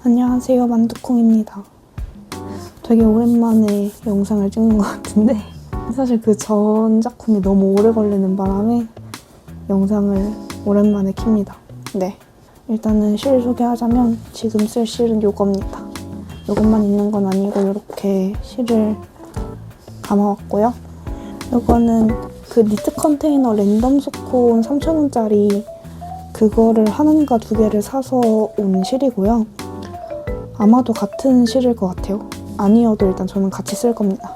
안녕하세요, 만두콩입니다. 되게 오랜만에 영상을 찍는 것 같은데 사실 그 전 작품이 너무 오래 걸리는 바람에 영상을 오랜만에 킵니다. 네, 일단은 실 소개하자면 지금 쓸 실은 요겁니다. 요것만 있는 건 아니고 이렇게 실을 감아왔고요. 요거는 그 니트 컨테이너 랜덤 소콘 3,000원짜리 그거를 하나인가 두 개를 사서 온 실이고요. 아마도 같은 실일 것 같아요. 아니어도 일단 저는 같이 쓸 겁니다.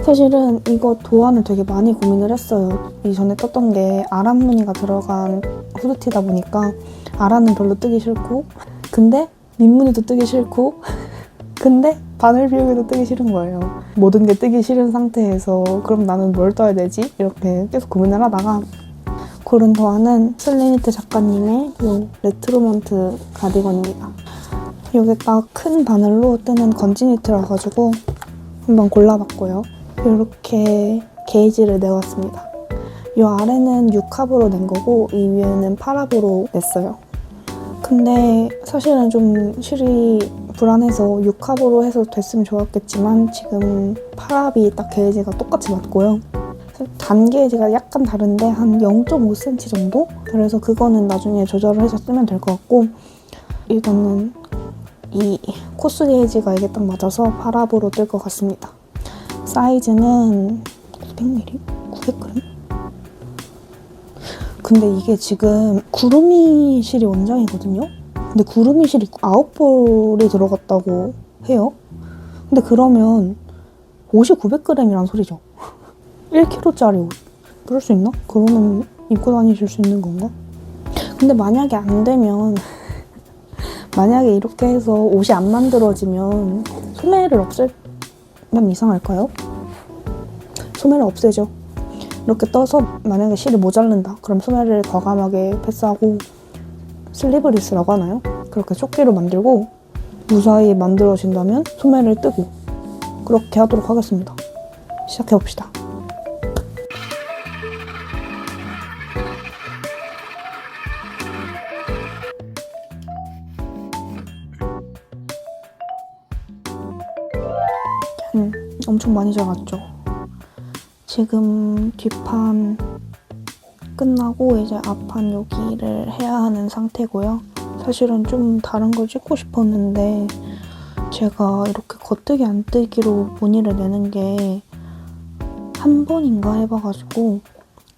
사실은 이거 도안을 되게 많이 고민을 했어요. 이전에 떴던 게 아란 무늬가 들어간 후드티다 보니까 아란은 별로 뜨기 싫고, 근데 민무늬도 뜨기 싫고, 근데 바늘 비우기도 뜨기 싫은 거예요. 모든 게 뜨기 싫은 상태에서 그럼 나는 뭘 떠야 되지? 이렇게 계속 고민을 하다가 고른 도안은 슬리니트 작가님의 이 레트로먼트 가디건입니다. 이게 딱 큰 바늘로 뜨는 건지 니트라 가지고 한번 골라봤고요. 이렇게 게이지를 내왔습니다. 이 아래는 6합으로 낸 거고 이 위에는 8합으로 냈어요. 근데 사실은 좀 실이 불안해서 6합으로 해서 됐으면 좋았겠지만 지금 8합이 딱 게이지가 똑같이 맞고요. 단 게이지가 약간 다른데 한 0.5cm 정도? 그래서 그거는 나중에 조절을 해서 쓰면 될 것 같고, 이거는 이 코스 게이지가 이게 딱 맞아서 8합으로 뜰 것 같습니다. 사이즈는 900ml? 900g? 근데 이게 지금 구루미 실이 원장이거든요? 근데 구루미 실이 9볼이 들어갔다고 해요. 근데 그러면 옷이 900g이란 소리죠. 1kg짜리 옷. 그럴 수 있나? 그러면 입고 다니실 수 있는 건가? 근데 만약에 안 되면 만약에 이렇게 해서 옷이 안 만들어지면 소매를 없애면 이상할까요? 소매를 없애죠. 이렇게 떠서 만약에 실이 모자른다. 그럼 소매를 과감하게 패스하고 슬리브리스라고 하나요? 그렇게 조끼로 만들고 무사히 만들어진다면 소매를 뜨고 그렇게 하도록 하겠습니다. 시작해봅시다. 엄청 많이 자랐죠. 지금 뒷판 끝나고 이제 앞판 여기를 해야 하는 상태고요. 사실은 좀 다른 걸 찍고 싶었는데 제가 이렇게 겉뜨기 안 뜨기로 무늬를 내는 게 한 번인가 해봐가지고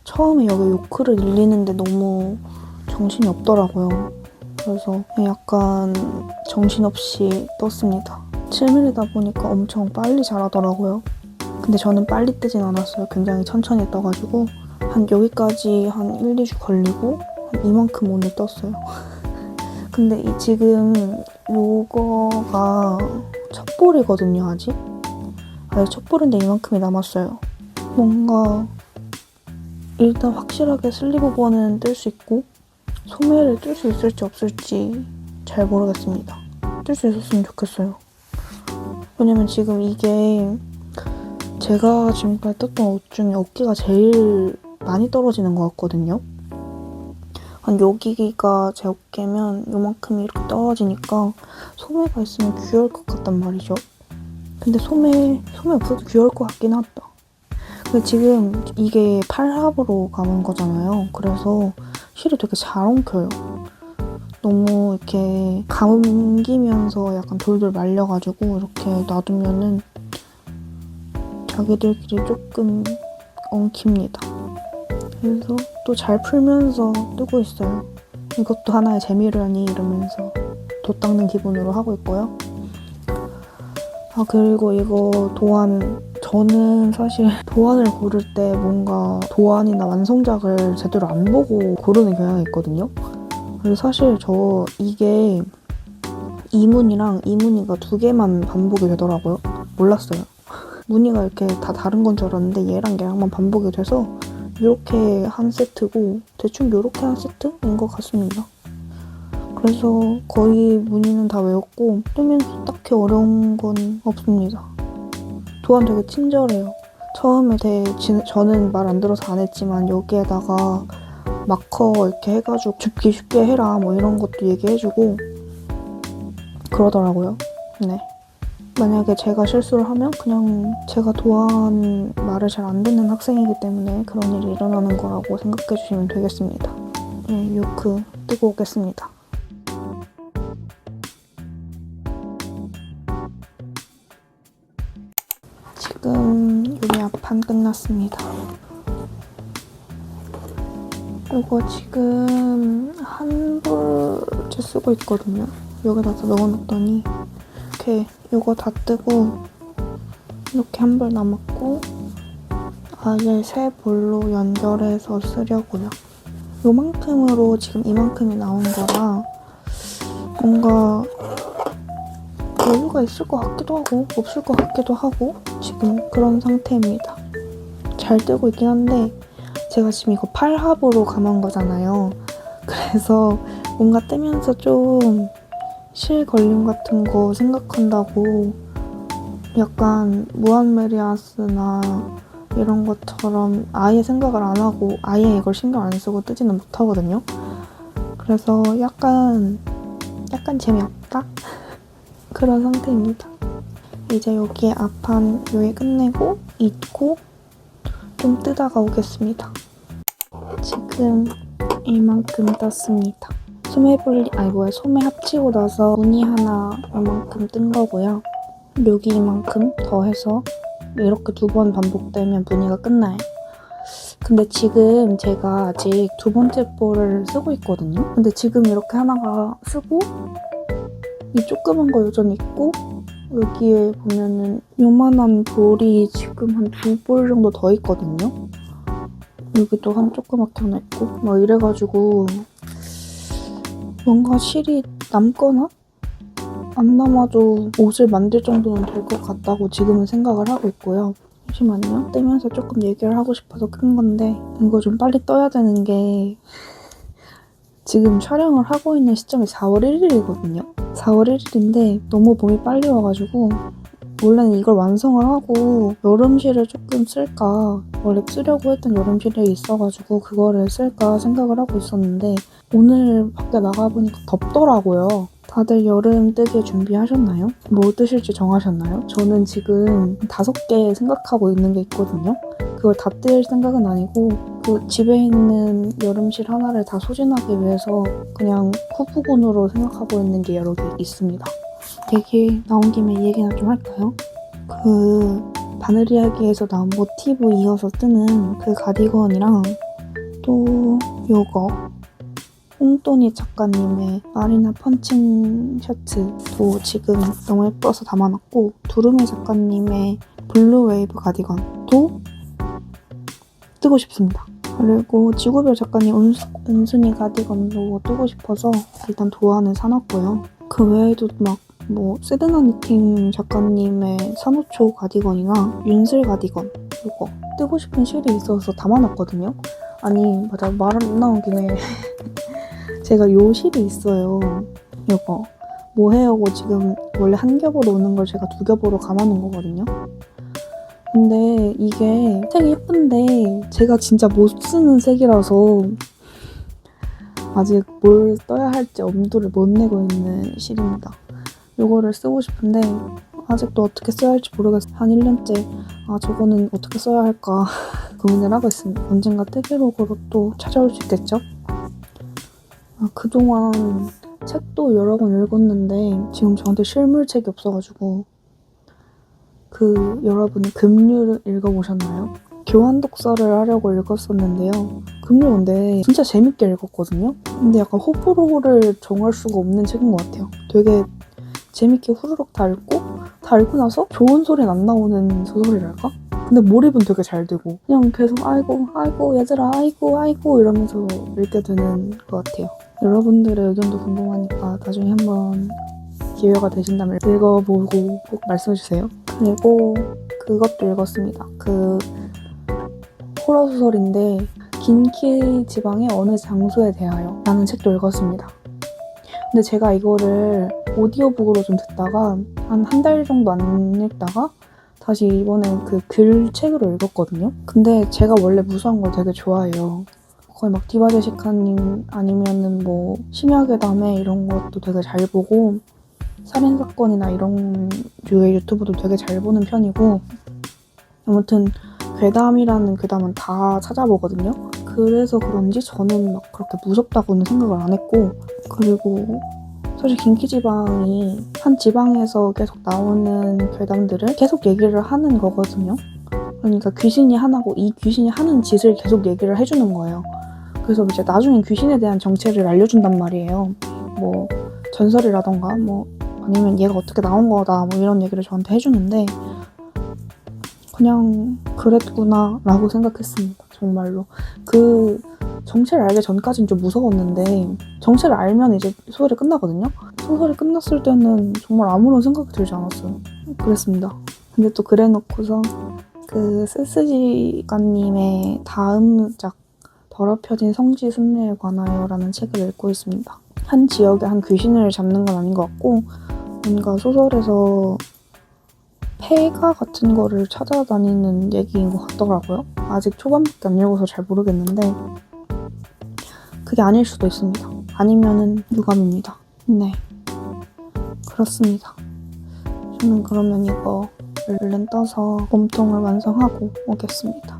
처음에 여기 요크를 늘리는데 너무 정신이 없더라고요. 그래서 약간 정신없이 떴습니다. 7mm다 보니까 엄청 빨리 자라더라고요. 근데 저는 빨리 뜨진 않았어요. 굉장히 천천히 떠가지고 한 여기까지 한 1, 2주 걸리고 한 이만큼 오늘 떴어요. 근데 지금 요거가 첫 볼이거든요, 아직 첫 볼인데 이만큼이 남았어요. 뭔가 일단 확실하게 슬리브 번은 뜰 수 있고 소매를 뜰 수 있을지 없을지 잘 모르겠습니다. 뜰 수 있었으면 좋겠어요. 왜냐면 지금 이게 제가 지금까지 떴던 옷 중에 어깨가 제일 많이 떨어지는 것 같거든요. 한 여기가 제 어깨면 요만큼이 이렇게 떨어지니까 소매가 있으면 귀여울 것 같단 말이죠. 근데 소매 없어도 귀여울 것 같긴 하다. 근데 지금 이게 8합으로 감은 거잖아요. 그래서 실이 되게 잘 엉켜요. 너무 이렇게 감기면서 약간 돌돌 말려가지고 이렇게 놔두면은 자기들끼리 조금 엉킵니다. 그래서 또 잘 풀면서 뜨고 있어요. 이것도 하나의 재미라니 이러면서 돛 닦는 기분으로 하고 있고요. 아, 그리고 이거 도안, 저는 사실 도안을 고를 때 뭔가 도안이나 완성작을 제대로 안 보고 고르는 경향이 있거든요. 그래서 사실 저 이게 이 무늬랑 이 무늬가 두 개만 반복이 되더라고요. 몰랐어요. 무늬가 이렇게 다 다른 건 줄 알았는데 얘랑 얘랑만 반복이 돼서 이렇게 한 세트고 대충 이렇게 한 세트인 것 같습니다. 그래서 거의 무늬는 다 외웠고 뜨면서 딱히 어려운 건 없습니다. 도안 되게 친절해요. 처음에 저는 말 안 들어서 안 했지만 여기에다가 마커 이렇게 해가지고 줍기 쉽게 해라 뭐 이런 것도 얘기해주고 그러더라고요. 네. 만약에 제가 실수를 하면 그냥 제가 도와한 말을 잘 안 듣는 학생이기 때문에 그런 일이 일어나는 거라고 생각해 주시면 되겠습니다. 네, 요크 뜨고 오겠습니다. 지금 요리 앞판 끝났습니다. 이거 지금 한 불째 쓰고 있거든요. 여기다 다 넣어놨더니 이렇게 이거 다 뜨고 이렇게 한 불 남았고 아예 새 볼로 연결해서 쓰려고요. 요만큼으로 지금 이만큼이 나온 거라 뭔가 여유가 있을 것 같기도 하고 없을 것 같기도 하고 지금 그런 상태입니다. 잘 뜨고 있긴 한데 제가 지금 이거 8합으로 감은 거잖아요. 그래서 뭔가 뜨면서 좀 실걸림 같은 거 생각한다고 약간 무한메리아스나 이런 것처럼 아예 생각을 안 하고 아예 이걸 신경 안 쓰고 뜨지는 못하거든요. 그래서 약간 재미없다? 그런 상태입니다. 이제 여기에 앞판 요에 끝내고 잊고 좀 뜨다가 오겠습니다. 지금 이만큼 떴습니다. 소매 합치고 나서 무늬 하나 이만큼 뜬 거고요. 여기 이만큼 더해서 이렇게 2번 반복되면 무늬가 끝나요. 근데 지금 제가 아직 2번째 볼을 쓰고 있거든요. 근데 지금 이렇게 하나가 쓰고 이 조그만 거 여전히 있고 여기에 보면은 요만한 볼이 지금 한 2볼 정도 더 있거든요. 여기도 한 조그맣게 하나 있고 막 이래가지고 뭔가 실이 남거나 안 남아도 옷을 만들 정도는 될 것 같다고 지금은 생각을 하고 있고요. 잠시만요. 뜨면서 조금 얘기를 하고 싶어서 끈 건데 이거 좀 빨리 떠야 되는 게 지금 촬영을 하고 있는 시점이 4월 1일이거든요. 4월 1일인데 너무 봄이 빨리 와가지고 원래는 이걸 완성을 하고 여름실을 조금 쓸까 원래 쓰려고 했던 여름실이 있어가지고 그거를 쓸까 생각을 하고 있었는데 오늘 밖에 나가보니까 덥더라고요. 다들 여름 뜨개 준비하셨나요? 뭐 뜨실지 정하셨나요? 저는 지금 5개 생각하고 있는 게 있거든요. 그걸 다 뜰 생각은 아니고 그 집에 있는 여름실 하나를 다 소진하기 위해서 그냥 후보군으로 생각하고 있는 게 여러 개 있습니다. 얘기 나온 김에 이 얘기나 좀 할까요? 그 바늘 이야기에서 나온 모티브 이어서 뜨는 그 가디건이랑 또 요거 홍또니 작가님의 마리나 펀칭 셔츠도 지금 너무 예뻐서 담아놨고 두루미 작가님의 블루 웨이브 가디건도 뜨고 싶습니다. 그리고 지구별 작가님 은순이 가디건도 뜨고 싶어서 일단 도안을 사놨고요. 그 외에도 막 뭐 세드나 니팅 작가님의 산호초 가디건이나 윤슬 가디건 이거 뜨고 싶은 실이 있어서 담아놨거든요. 아니 맞아 말 안 나온 김에 제가 요 실이 있어요. 이거 뭐해요고 지금 원래 한 겹으로 오는 걸 제가 2겹으로 감아놓은 거거든요. 근데 이게 색이 예쁜데 제가 진짜 못 쓰는 색이라서 아직 뭘 써야 할지 엄두를 못 내고 있는 실입니다. 이거를 쓰고 싶은데 아직도 어떻게 써야 할지 모르겠어요. 한 1년째 저거는 어떻게 써야 할까 고민을 하고 있습니다. 언젠가 뜨개록으로 또 찾아올 수 있겠죠? 그동안 책도 여러 권 읽었는데 지금 저한테 실물책이 없어가지고 여러분이 금류를 읽어보셨나요? 교환 독서를 하려고 읽었었는데요. 금류인데 진짜 재밌게 읽었거든요? 근데 약간 호불호를 정할 수가 없는 책인 것 같아요. 되게 재밌게 후루룩 다 읽고 나서 좋은 소리는 안 나오는 소설이랄까? 근데 몰입은 되게 잘 되고 그냥 계속 아이고 얘들아 아이고 이러면서 읽게 되는 것 같아요. 여러분들의 의견도 궁금하니까 나중에 한번 기회가 되신다면 읽어보고 꼭 말씀해주세요. 그리고 그것도 읽었습니다. 호러 소설인데 긴키 지방의 어느 장소에 대하여 라는 책도 읽었습니다. 근데 제가 이거를 오디오북으로 좀 듣다가 한 달 정도 안 읽다가 다시 이번에 그 글책으로 읽었거든요. 근데 제가 원래 무서운 걸 되게 좋아해요. 거의 막 디바제시카님 아니면은 뭐 심야괴담에 이런 것도 되게 잘 보고 살인사건이나 이런 류의 유튜브도 되게 잘 보는 편이고, 아무튼 괴담이라는 괴담은 다 찾아보거든요. 그래서 그런지 저는 막 그렇게 무섭다고는 생각을 안 했고, 그리고 사실 김기지방이 한 지방에서 계속 나오는 괴담들을 계속 얘기를 하는 거거든요. 그러니까 귀신이 하나고 이 귀신이 하는 짓을 계속 얘기를 해주는 거예요. 그래서 이제 나중에 귀신에 대한 정체를 알려준단 말이에요. 뭐 전설이라던가 뭐 아니면 얘가 어떻게 나온 거다 뭐 이런 얘기를 저한테 해주는데, 그냥 그랬구나 라고 생각했습니다. 정말로. 그 정체를 알기 전까지는 좀 무서웠는데, 정체를 알면 이제 소설이 끝나거든요. 소설이 끝났을 때는 정말 아무런 생각이 들지 않았어요. 그랬습니다. 근데 또 그래놓고서 그 스스지가님의 다음작 더럽혀진 성지 순례에 관하여 라는 책을 읽고 있습니다. 한 지역에 한 귀신을 잡는 건 아닌 것 같고, 뭔가 소설에서 폐가 같은 거를 찾아다니는 얘기인 것 같더라고요. 아직 초반밖에 안 읽어서 잘 모르겠는데 그게 아닐 수도 있습니다. 아니면은 유감입니다. 네, 그렇습니다. 저는 그러면 이거 얼른 떠서 몸통을 완성하고 오겠습니다.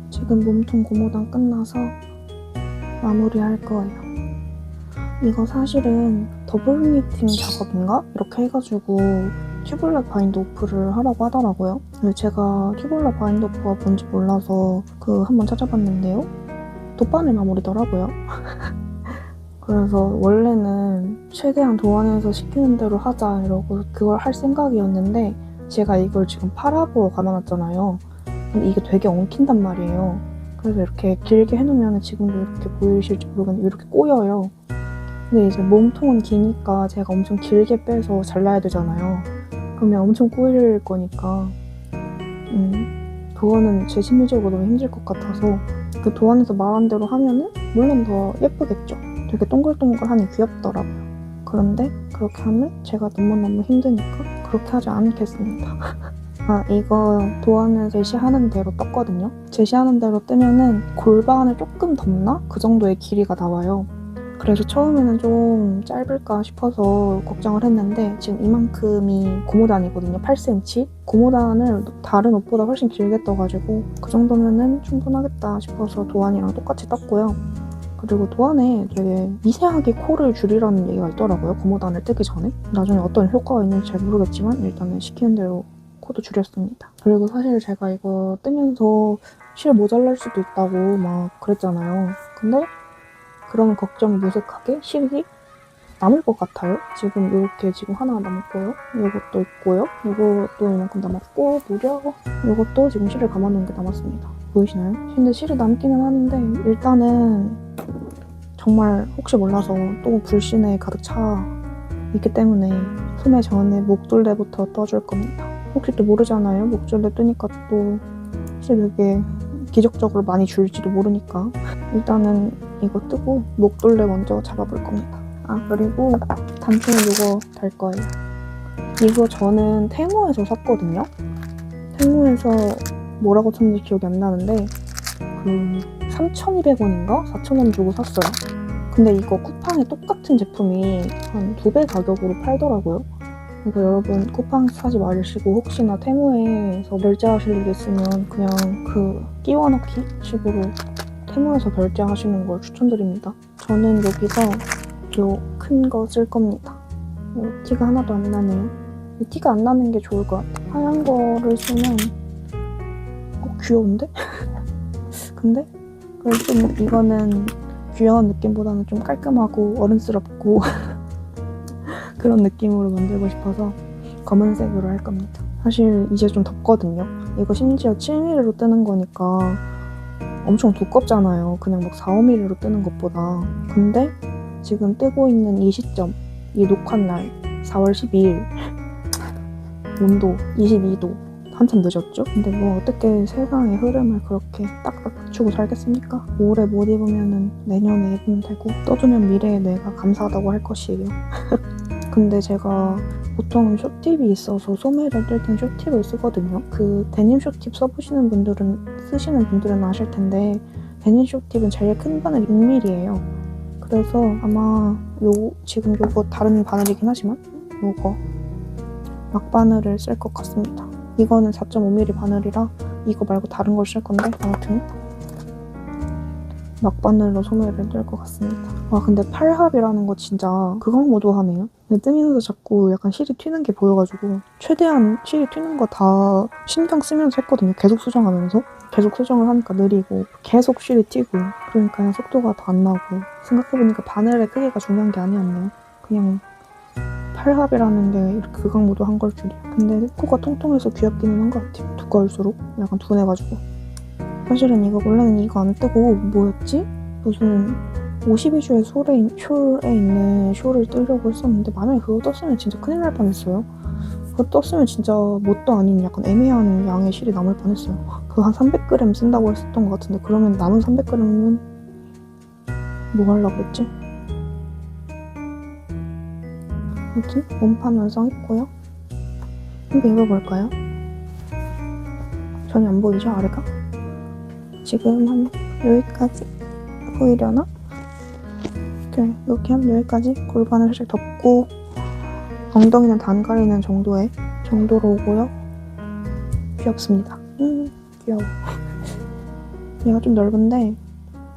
지금 몸통 고무단 끝나서 마무리할 거예요. 이거 사실은 더블 니팅 작업인가? 이렇게 해가지고 튜블러 바인드 오프를 하라고 하더라고요. 근데 제가 튜블러 바인드 오프가 뭔지 몰라서 한번 찾아봤는데요. 돗바늘 마무리더라고요. 그래서 원래는 최대한 도안에서 시키는 대로 하자 이러고 그걸 할 생각이었는데, 제가 이걸 지금 팔아보러 가만놨잖아요. 근데 이게 되게 엉킨단 말이에요. 그래서 이렇게 길게 해놓으면 지금도 이렇게 보이실지 모르겠는데 이렇게 꼬여요. 근데 이제 몸통은 기니까 제가 엄청 길게 빼서 잘라야 되잖아요. 그러면 엄청 꼬일 거니까 도안은 제 심리적으로 너무 힘들 것 같아서 그 도안에서 말한 대로 하면은 물론 더 예쁘겠죠. 되게 동글동글하니 귀엽더라고요. 그런데 그렇게 하면 제가 너무너무 힘드니까 그렇게 하지 않겠습니다. 이거 도안을 제시하는 대로 떴거든요. 제시하는 대로 뜨면은 골반을 조금 덮나? 그 정도의 길이가 나와요. 그래서 처음에는 좀 짧을까 싶어서 걱정을 했는데 지금 이만큼이 고무단이거든요. 8cm. 고무단을 다른 옷보다 훨씬 길게 떠가지고 그 정도면은 충분하겠다 싶어서 도안이랑 똑같이 떴고요. 그리고 도안에 되게 미세하게 코를 줄이라는 얘기가 있더라고요. 고무단을 뜨기 전에. 나중에 어떤 효과가 있는지 잘 모르겠지만 일단은 시키는 대로 코도 줄였습니다. 그리고 사실 제가 이거 뜨면서 실 모자랄 수도 있다고 막 그랬잖아요. 근데 그런 걱정이 무색하게 실이 남을 것 같아요. 지금 이렇게 지금 하나 남았고요. 이것도 있고요. 이것도 이만큼 남았고 무려 이것도 지금 실을 감아놓은 게 남았습니다. 보이시나요? 근데 실이 남기는 하는데 일단은 정말 혹시 몰라서 또 불신에 가득 차 있기 때문에 소매 전에 목둘레부터 떠줄 겁니다. 혹시 또 모르잖아요. 목줄레 뜨니까 또 실 되게 기적적으로 많이 줄지도 모르니까 일단은 이거 뜨고 목둘레 먼저 잡아볼 겁니다. 그리고 단추는 이거 달 거예요. 이거 저는 테무에서 샀거든요. 테무에서 뭐라고 쳤는지 기억이 안 나는데 3,200원인가? 4,000원 주고 샀어요. 근데 이거 쿠팡에 똑같은 제품이 한 2배 가격으로 팔더라고요. 그러니까 여러분 쿠팡 사지 마시고 혹시나 테무에서 결제하실 일 있으면 그냥 끼워넣기 식으로 테무에서 결제하시는 걸 추천드립니다. 저는 여기서 요 큰 거 쓸 겁니다. 티가 하나도 안 나네요. 티가 안 나는 게 좋을 것 같아. 하얀 거를 쓰면 귀여운데? 근데 그래도 좀 이거는 귀여운 느낌보다는 좀 깔끔하고 어른스럽고 그런 느낌으로 만들고 싶어서 검은색으로 할 겁니다. 사실 이제 좀 덥거든요. 이거 심지어 7mm로 뜨는 거니까 엄청 두껍잖아요. 그냥 막 4, 5mm로 뜨는 것보다. 근데 지금 뜨고 있는 이 시점, 이 녹화날 4월 12일 온도 22도 한참 늦었죠? 근데 뭐 어떻게 세상의 흐름을 그렇게 딱딱 맞추고 살겠습니까? 올해 못 입으면 내년에 입으면 되고 떠주면 미래의 내가 감사하다고 할 것이에요. 근데 제가 보통 숏팁이 있어서 소매를 뜰 땐 숏팁을 쓰거든요. 그 데님 숏팁 쓰시는 분들은 아실 텐데 데님 숏팁은 제일 큰 바늘 6mm예요. 그래서 아마 지금 요거 다른 바늘이긴 하지만 요거 막바늘을 쓸 것 같습니다. 이거는 4.5mm 바늘이라 이거 말고 다른 걸 쓸 건데 아무튼 막바늘로 소매를 뜰 것 같습니다. 와 근데 팔합이라는 거 진짜 극악무도하네요. 근데 뜨면서 자꾸 약간 실이 튀는 게 보여가지고 최대한 실이 튀는 거 다 신경 쓰면서 했거든요. 계속 수정하면서. 계속 수정을 하니까 느리고 계속 실이 튀고 그러니까 속도가 더 안 나고 생각해보니까 바늘의 크기가 중요한 게 아니었네요. 그냥 팔합이라는 게 이렇게 극악무도한 걸 줄이야. 근데 코가 통통해서 귀엽기는 한 것 같아요. 두꺼울수록 약간 둔해가지고. 사실은 원래는 이거 안 뜨고 뭐였지? 무슨 52주의 숄에 있는 숄을 뜨려고 했었는데 만약에 그거 떴으면 진짜 큰일 날 뻔했어요. 그거 떴으면 진짜 뭣도 아닌 약간 애매한 양의 실이 남을 뻔했어요. 그거 한 300g 쓴다고 했었던 것 같은데 그러면 남은 300g은 뭐 하려고 했지? 아무튼 몸판 완성했고요. 한번 입어볼까요? 전혀 안 보이죠? 아래가? 지금 한 여기까지 보이려나? 이렇게 하면 여기까지 골반을 살짝 덮고 엉덩이는 다 안 가리는 정도로 오고요. 귀엽습니다. 귀여워. 얘가 좀 넓은데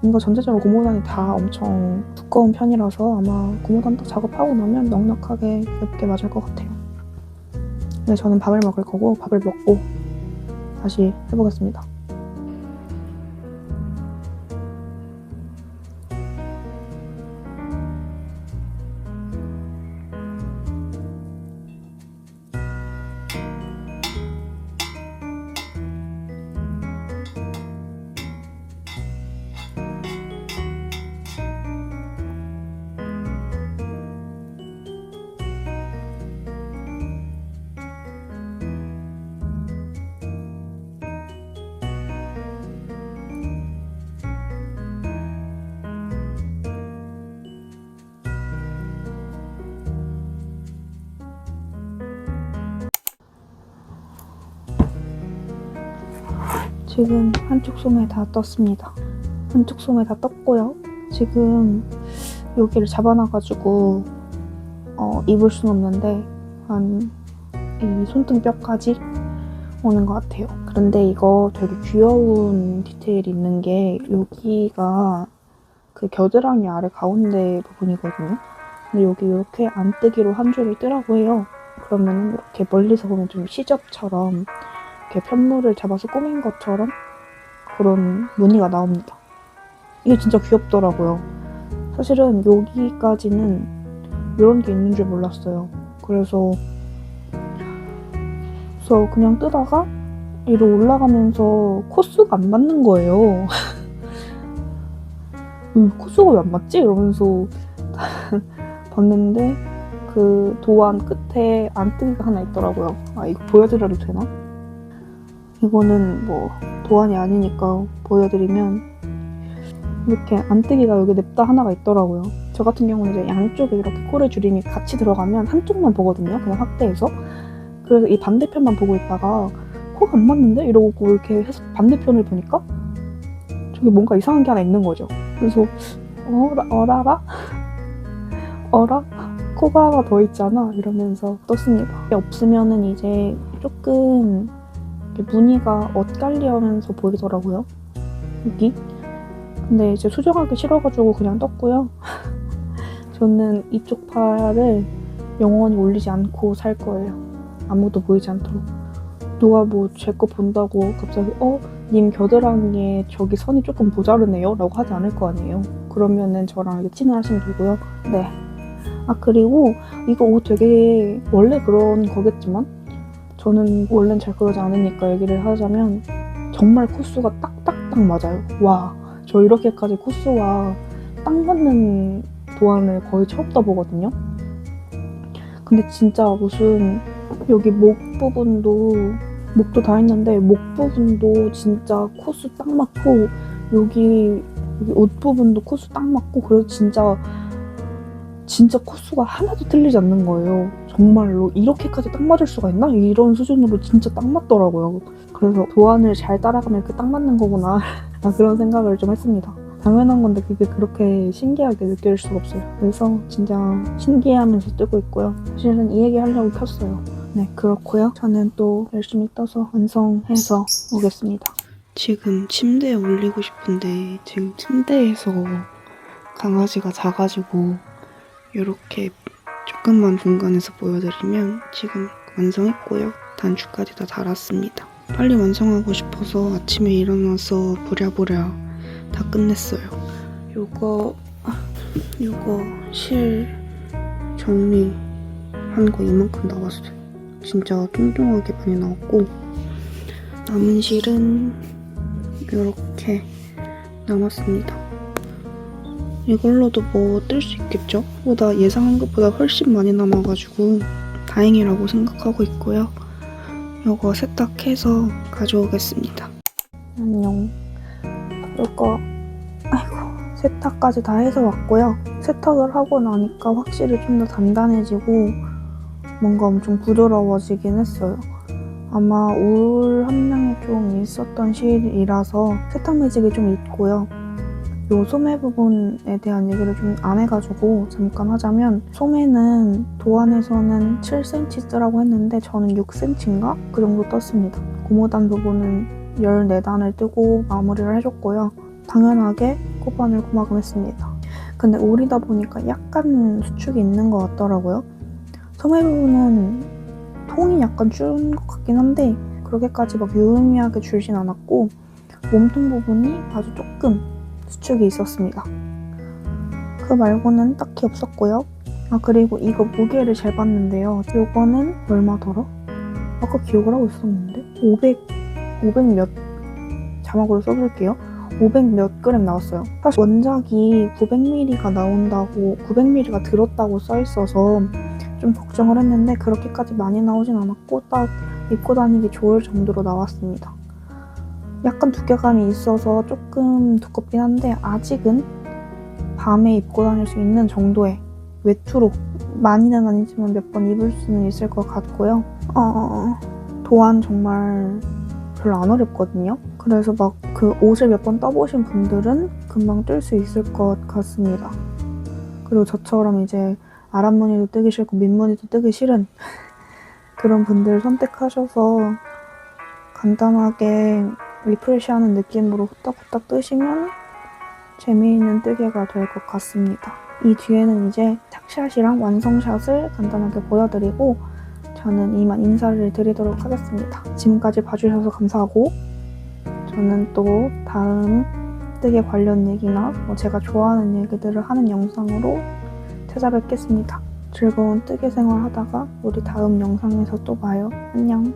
이거 전체적으로 고무단이 다 엄청 두꺼운 편이라서 아마 고무단 딱 작업하고 나면 넉넉하게 귀엽게 맞을 것 같아요. 근데 저는 밥을 먹을 거고 밥을 먹고 다시 해보겠습니다. 지금 한쪽 소매 다 떴습니다. 한쪽 소매 다 떴고요. 지금 여기를 잡아놔가지고 입을 순 없는데 한 이 손등뼈까지 오는 것 같아요. 그런데 이거 되게 귀여운 디테일이 있는 게 여기가 그 겨드랑이 아래 가운데 부분이거든요. 근데 여기 이렇게 안뜨기로 한 줄을 뜨라고 해요. 그러면 이렇게 멀리서 보면 좀 시접처럼 이렇게 편물을 잡아서 꾸민 것처럼 그런 무늬가 나옵니다. 이게 진짜 귀엽더라고요. 사실은 여기까지는 이런 게 있는 줄 몰랐어요. 그래서 그냥 뜨다가 위로 올라가면서 코수가 안 맞는 거예요. 코수가 왜 안 맞지? 이러면서 봤는데 그 도안 끝에 안뜨기가 하나 있더라고요. 아 이거 보여드려도 되나? 이거는 뭐 도안이 아니니까 보여드리면 이렇게 안뜨기가 여기 냅다 하나가 있더라고요. 저 같은 경우는 이제 양쪽에 이렇게 코를 줄임이 같이 들어가면 한쪽만 보거든요. 그냥 확대해서. 그래서 이 반대편만 보고 있다가 코가 안 맞는데? 이러고 이렇게 해서 반대편을 보니까 저기 뭔가 이상한 게 하나 있는 거죠. 그래서 어라라? 어라? 코가 하나 더 있잖아? 이러면서 떴습니다. 이게 없으면은 이제 조금 무늬가 엇갈리면서 보이더라고요. 여기. 근데 이제 수정하기 싫어가지고 그냥 떴고요. 저는 이쪽 팔을 영원히 올리지 않고 살 거예요. 아무도 보이지 않도록. 누가 뭐 제 거 본다고 갑자기 님 겨드랑이에 저기 선이 조금 모자르네요 라고 하지 않을 거 아니에요. 그러면은 저랑 이렇게 친해하시면 되고요. 네. 그리고 이거 옷 되게 원래 그런 거겠지만 저는 원래는 잘 그러지 않으니까 얘기를 하자면 정말 코스가 딱딱딱 맞아요. 와, 저 이렇게까지 코스와 딱 맞는 도안을 거의 처음 떠보거든요. 근데 진짜 무슨 여기 목 부분도 목도 다 했는데 목 부분도 진짜 코스 딱 맞고 여기 옷 부분도 코스 딱 맞고 그래서 진짜 코스가 하나도 틀리지 않는 거예요. 정말로 이렇게까지 딱 맞을 수가 있나? 이런 수준으로 진짜 딱 맞더라고요. 그래서 도안을 잘 따라가면 딱 맞는 거구나 그런 생각을 좀 했습니다. 당연한 건데 그게 그렇게 신기하게 느낄 수가 없어요. 그래서 진짜 신기해하면서 뜨고 있고요. 사실은 이 얘기 하려고 켰어요. 네, 그렇고요. 저는 또 열심히 떠서 완성해서 오겠습니다. 지금 침대에 올리고 싶은데 지금 침대에서 강아지가 자가지고 이렇게 조금만 공간에서 보여드리면 지금 완성했고요. 단추까지 다 달았습니다. 빨리 완성하고 싶어서 아침에 일어나서 부랴부랴 다 끝냈어요. 요거 실 정리한 거 이만큼 나왔어요. 진짜 뚱뚱하게 많이 나왔고 남은 실은 이렇게 남았습니다. 이걸로도 뭐 뜰 수 있겠죠? 보다 예상한 것보다 훨씬 많이 남아가지고 다행이라고 생각하고 있고요. 이거 세탁해서 가져오겠습니다. 안녕. 이거 세탁까지 다 해서 왔고요. 세탁을 하고 나니까 확실히 좀 더 단단해지고 뭔가 엄청 부드러워지긴 했어요. 아마 울 함량이 좀 있었던 실이라서 세탁 매직이 좀 있고요. 요 소매 부분에 대한 얘기를 좀 안 해가지고 잠깐 하자면 소매는 도안에서는 7cm 쓰라고 했는데 저는 6cm인가? 그 정도 떴습니다. 고무단 부분은 14단을 뜨고 마무리를 해줬고요. 당연하게 코반을 고마금했습니다. 근데 올이다 보니까 약간 수축이 있는 것 같더라고요. 소매 부분은 통이 약간 준 것 같긴 한데 그렇게까지 막 유의미하게 줄진 않았고 몸통 부분이 아주 조금 수축이 있었습니다. 그 말고는 딱히 없었고요. 그리고 이거 무게를 재봤는데요. 요거는 얼마더라? 아까 기억을 하고 있었는데 500 몇 자막으로 써볼게요. 500 몇 그램 나왔어요. 사실 원작이 900ml가 나온다고 900ml가 들었다고 써있어서 좀 걱정을 했는데 그렇게까지 많이 나오진 않았고 딱 입고 다니기 좋을 정도로 나왔습니다. 약간 두께감이 있어서 조금 두껍긴 한데 아직은 밤에 입고 다닐 수 있는 정도의 외투로 많이는 아니지만 몇 번 입을 수는 있을 것 같고요. 도안 정말 별로 안 어렵거든요. 그래서 막 그 옷을 몇 번 떠보신 분들은 금방 뜰 수 있을 것 같습니다. 그리고 저처럼 이제 아랫무늬도 뜨기 싫고 밑무늬도 뜨기 싫은 그런 분들 선택하셔서 간단하게 리프레시하는 느낌으로 후딱후딱 뜨시면 재미있는 뜨개가 될 것 같습니다. 이 뒤에는 이제 착샷이랑 완성샷을 간단하게 보여드리고 저는 이만 인사를 드리도록 하겠습니다. 지금까지 봐주셔서 감사하고 저는 또 다음 뜨개 관련 얘기나 제가 좋아하는 얘기들을 하는 영상으로 찾아뵙겠습니다. 즐거운 뜨개 생활 하다가 우리 다음 영상에서 또 봐요. 안녕.